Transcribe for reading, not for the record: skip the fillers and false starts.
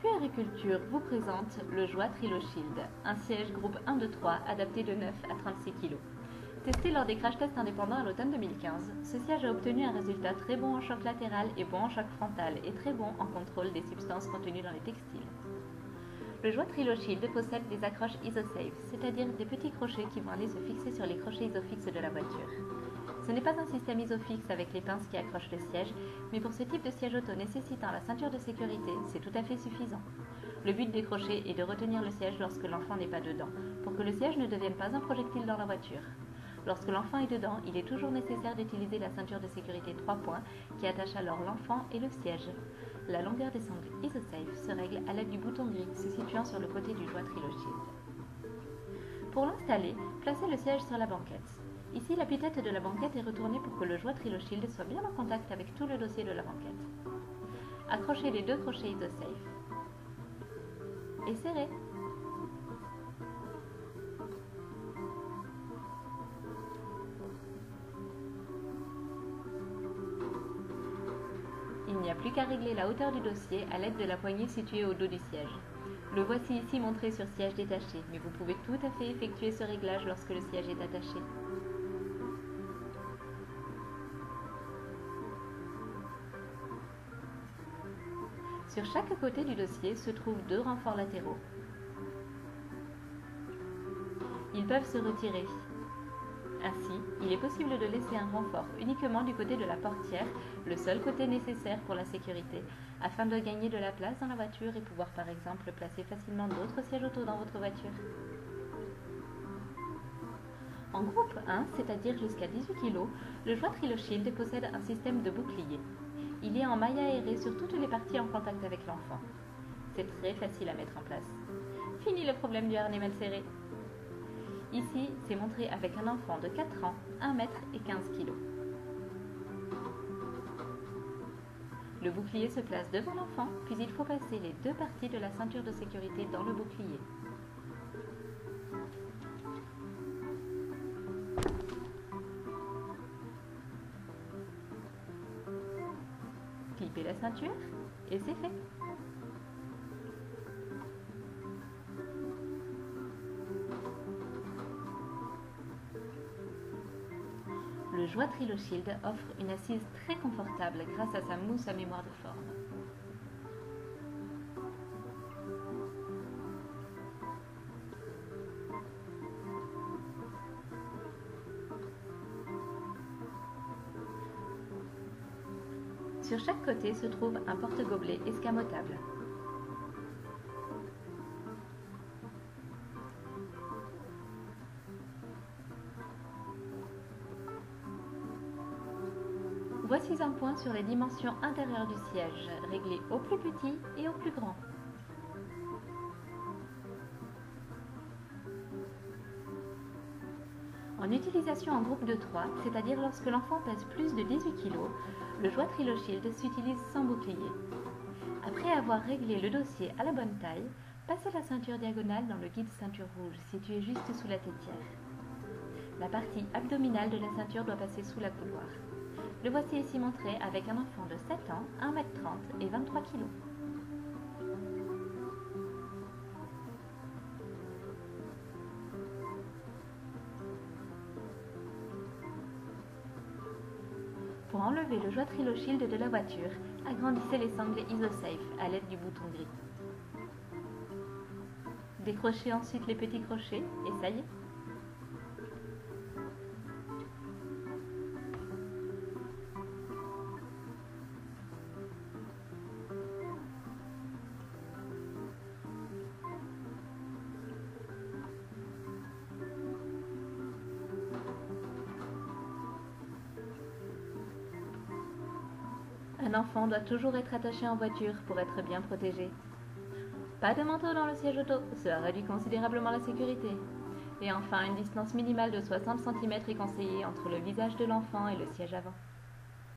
Puériculture vous présente le Joie TriloShield, un siège groupe 1 de 3 adapté de 9 à 36 kg. Testé lors des crash tests indépendants à l'automne 2015, ce siège a obtenu un résultat très bon en choc latéral et bon en choc frontal et très bon en contrôle des substances contenues dans les textiles. Le Joie TriloShield possède des accroches IsoSafe, c'est-à-dire des petits crochets qui vont aller se fixer sur les crochets isofixes de la voiture. Ce n'est pas un système isofixe avec les pinces qui accrochent le siège, mais pour ce type de siège auto nécessitant la ceinture de sécurité, c'est tout à fait suffisant. Le but des crochets est de retenir le siège lorsque l'enfant n'est pas dedans, pour que le siège ne devienne pas un projectile dans la voiture. Lorsque l'enfant est dedans, il est toujours nécessaire d'utiliser la ceinture de sécurité 3 points qui attache alors l'enfant et le siège. La longueur des sangles IsoSafe se règle à l'aide du bouton gris se situant sur le côté du Joie TriloShield. Pour l'installer, placez le siège sur la banquette. Ici, l'appui-tête de la banquette est retournée pour que le Joie TriloShield soit bien en contact avec tout le dossier de la banquette. Accrochez les deux crochets IsoSafe et serrez. Il n'y a plus qu'à régler la hauteur du dossier à l'aide de la poignée située au dos du siège. Le voici ici montré sur siège détaché, mais vous pouvez tout à fait effectuer ce réglage lorsque le siège est attaché. Sur chaque côté du dossier se trouvent deux renforts latéraux. Ils peuvent se retirer. Ainsi, il est possible de laisser un renfort uniquement du côté de la portière, le seul côté nécessaire pour la sécurité, afin de gagner de la place dans la voiture et pouvoir par exemple placer facilement d'autres sièges auto dans votre voiture. En groupe 1, c'est-à-dire jusqu'à 18 kg, le Joie TriloShield possède un système de bouclier. Il est en maille aérée sur toutes les parties en contact avec l'enfant. C'est très facile à mettre en place. Fini le problème du harnais mal serré. Ici, c'est montré avec un enfant de 4 ans, 1 mètre et 15 kg. Le bouclier se place devant l'enfant, puis il faut passer les deux parties de la ceinture de sécurité dans le bouclier. Clipez la ceinture et c'est fait. Le Joie TriloShield offre une assise très confortable grâce à sa mousse à mémoire de forme. Sur chaque côté se trouve un porte-gobelet escamotable. Voici un point sur les dimensions intérieures du siège, réglées au plus petit et au plus grand. En utilisation en groupe de 3, c'est-à-dire lorsque l'enfant pèse plus de 18 kg, le Joie TriloShield s'utilise sans bouclier. Après avoir réglé le dossier à la bonne taille, passez la ceinture diagonale dans le guide ceinture rouge situé juste sous la tétière. La partie abdominale de la ceinture doit passer sous la couloir. Le voici ici montré avec un enfant de 7 ans, 1,30 m et 23 kg. Pour enlever le Joie TriloShield de la voiture, agrandissez les sangles IsoSafe à l'aide du bouton gris. Décrochez ensuite les petits crochets et ça y est. Un enfant doit toujours être attaché en voiture pour être bien protégé. Pas de manteau dans le siège auto, cela réduit considérablement la sécurité. Et enfin, une distance minimale de 60 cm est conseillée entre le visage de l'enfant et le siège avant.